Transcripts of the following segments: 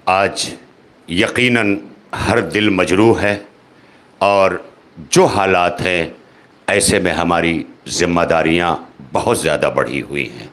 آج یقیناً ہر دل مجروح ہے، اور جو حالات ہیں ایسے میں ہماری ذمہ داریاں بہت زیادہ بڑھی ہوئی ہیں،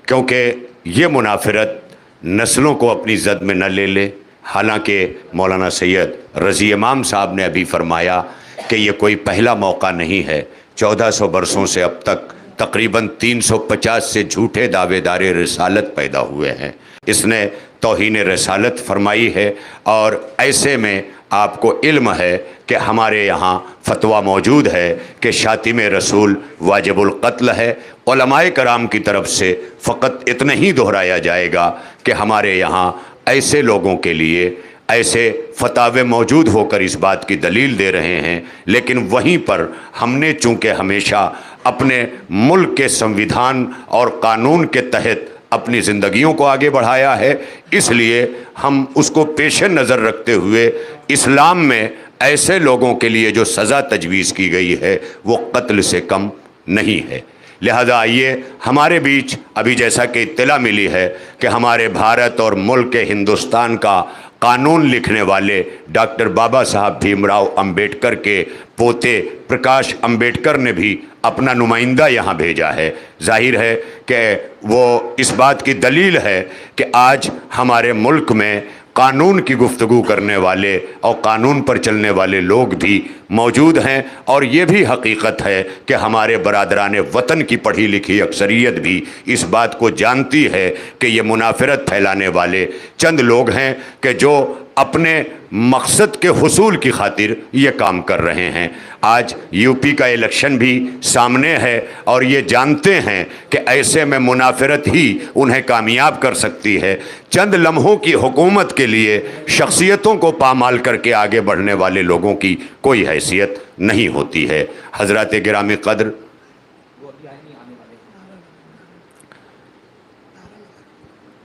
کیونکہ یہ منافرت نسلوں کو اپنی زد میں نہ لے لے۔ حالانکہ مولانا سید رضی امام صاحب نے ابھی فرمایا کہ یہ کوئی پہلا موقع نہیں ہے، 1400 برسوں سے اب تک تقریباً 350 سے جھوٹے دعوے دار رسالت پیدا ہوئے ہیں۔ اس نے توہین رسالت فرمائی ہے، اور ایسے میں آپ کو علم ہے کہ ہمارے یہاں فتویٰ موجود ہے کہ شاتم رسول واجب القتل ہے۔ علماء کرام کی طرف سے فقط اتنا ہی دہرایا جائے گا کہ ہمارے یہاں ایسے لوگوں کے لیے ایسے فتاوے موجود ہو کر اس بات کی دلیل دے رہے ہیں، لیکن وہیں پر ہم نے چونکہ ہمیشہ اپنے ملک کے سنویدھان اور قانون کے تحت اپنی زندگیوں کو آگے بڑھایا ہے، اس لیے ہم اس کو پیش نظر رکھتے ہوئے اسلام میں ایسے لوگوں کے لیے جو سزا تجویز کی گئی ہے وہ قتل سے کم نہیں ہے۔ لہذا آئیے، ہمارے بیچ ابھی جیسا کہ اطلاع ملی ہے کہ ہمارے بھارت اور ملک ہندوستان کا قانون لکھنے والے ڈاکٹر بابا صاحب بھیم راؤ امبیڈکر کے پوتے پرکاش امبیڈکر نے بھی اپنا نمائندہ یہاں بھیجا ہے۔ ظاہر ہے کہ وہ اس بات کی دلیل ہے کہ آج ہمارے ملک میں قانون کی گفتگو کرنے والے اور قانون پر چلنے والے لوگ بھی موجود ہیں، اور یہ بھی حقیقت ہے کہ ہمارے برادران وطن کی پڑھی لکھی اکثریت بھی اس بات کو جانتی ہے کہ یہ منافرت پھیلانے والے چند لوگ ہیں کہ جو اپنے مقصد کے حصول کی خاطر یہ کام کر رہے ہیں۔ آج یو پی کا الیکشن بھی سامنے ہے، اور یہ جانتے ہیں کہ ایسے میں منافرت ہی انہیں کامیاب کر سکتی ہے۔ چند لمحوں کی حکومت کے لیے شخصیتوں کو پامال کر کے آگے بڑھنے والے لوگوں کی کوئی حیثیت نہیں ہوتی ہے۔ حضرات گرامی قدر،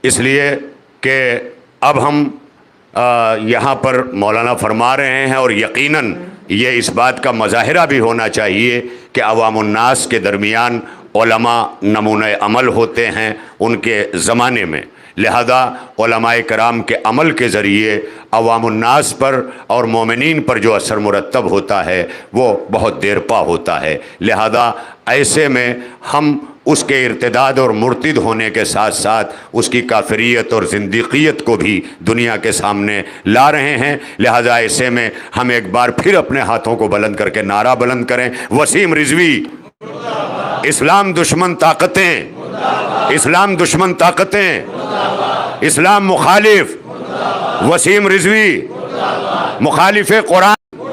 اس لیے کہ اب ہم یہاں پر مولانا فرما رہے ہیں، اور یقیناً یہ اس بات کا مظاہرہ بھی ہونا چاہیے کہ عوام الناس کے درمیان علماء نمونہ عمل ہوتے ہیں ان کے زمانے میں، لہذا علماء کرام کے عمل کے ذریعے عوام الناس پر اور مومنین پر جو اثر مرتب ہوتا ہے وہ بہت دیر پا ہوتا ہے۔ لہذا ایسے میں ہم اس کے ارتداد اور مرتد ہونے کے ساتھ ساتھ اس کی کافریت اور زندیقیت کو بھی دنیا کے سامنے لا رہے ہیں۔ لہذا ایسے میں ہم ایک بار پھر اپنے ہاتھوں کو بلند کر کے نعرہ بلند کریں، وسیم رضوی، اسلام دشمن طاقتیں، اسلام دشمن طاقتیں، اسلام مخالف، وسیم رضوی مخالف قرآن،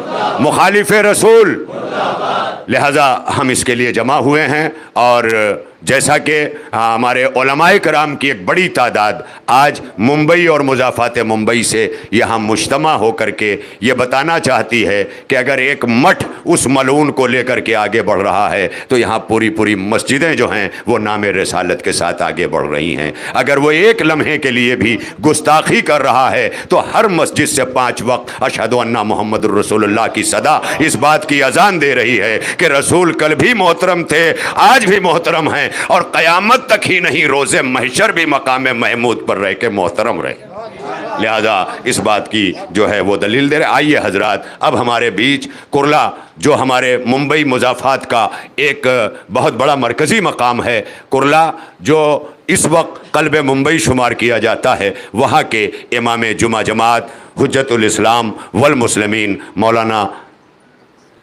مخالف رسول۔ لہذا ہم اس کے لیے جمع ہوئے ہیں، اور جیسا کہ ہمارے علماء کرام کی ایک بڑی تعداد آج ممبئی اور مضافات ممبئی سے یہاں مجتمع ہو کر کے یہ بتانا چاہتی ہے کہ اگر ایک مٹھ اس ملعون کو لے کر کے آگے بڑھ رہا ہے تو یہاں پوری مسجدیں جو ہیں وہ نام رسالت کے ساتھ آگے بڑھ رہی ہیں۔ اگر وہ ایک لمحے کے لیے بھی گستاخی کر رہا ہے تو ہر مسجد سے 5 وقت اشہد ان محمد الرسول اللہ کی صدا اس بات کی اذان دے رہی ہے کہ رسول کل بھی محترم تھے، آج بھی محترم ہیں، اور قیامت تک ہی نہیں، روز محشر بھی مقام محمود پر رہ کے محترم رہے۔ لہذا اس بات کی جو ہے وہ دلیل دے رہے۔ آئیے حضرات، اب ہمارے بیچ کرلا جو ہمارے ممبئی مضافات کا ایک بہت بڑا مرکزی مقام ہے، کرلا جو اس وقت قلب ممبئی شمار کیا جاتا ہے، وہاں کے امام جمعہ جماعت حجت الاسلام والمسلمین مولانا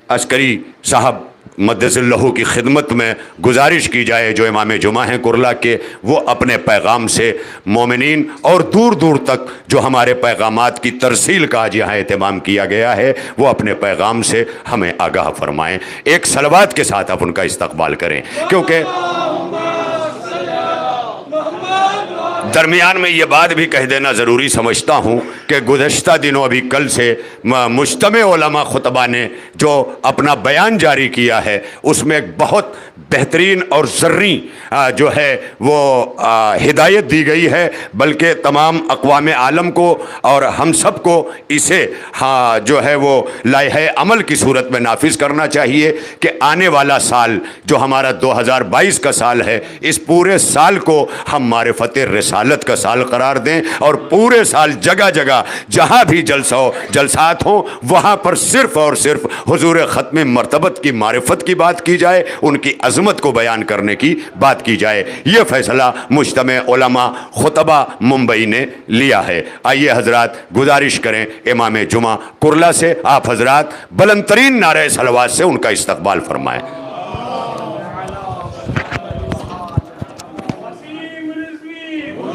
عسکری صاحب مدث اللہ کی خدمت میں گزارش کی جائے، جو امام جمعہ ہیں کرلا کے، وہ اپنے پیغام سے مومنین اور دور دور تک جو ہمارے پیغامات کی ترسیل کا آج یہاں اہتمام کیا گیا ہے وہ اپنے پیغام سے ہمیں آگاہ فرمائیں۔ ایک صلوات کے ساتھ آپ ان کا استقبال کریں، کیونکہ درمیان میں یہ بات بھی کہہ دینا ضروری سمجھتا ہوں کہ گزشتہ دنوں ابھی کل سے مجتمع علماء خطبہ نے جو اپنا بیان جاری کیا ہے اس میں ایک بہت بہترین اور زرعی جو ہے وہ ہدایت دی گئی ہے، بلکہ تمام اقوام عالم کو اور ہم سب کو اسے جو ہے وہ لائحہ عمل کی صورت میں نافذ کرنا چاہیے کہ آنے والا سال جو ہمارا 2022 کا سال ہے، اس پورے سال کو ہم معرفت رسالت رسالت کا سال قرار دیں، اور پورے سال جگہ جگہ جہاں بھی جلسات ہوں وہاں پر صرف اور صرف حضور ختم مرتبت کی معرفت کی بات کی جائے، ان کی عظمت کو بیان کرنے کی بات کی جائے۔ یہ فیصلہ مجتمع علماء خطبہ ممبئی نے لیا ہے۔ آئیے حضرات گزارش کریں امام جمعہ کرلا سے، آپ حضرات بلند ترین نعرہ صلوات سے ان کا استقبال فرمائیں۔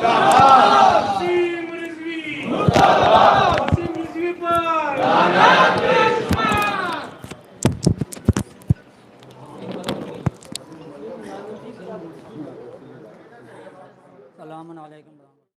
اللہ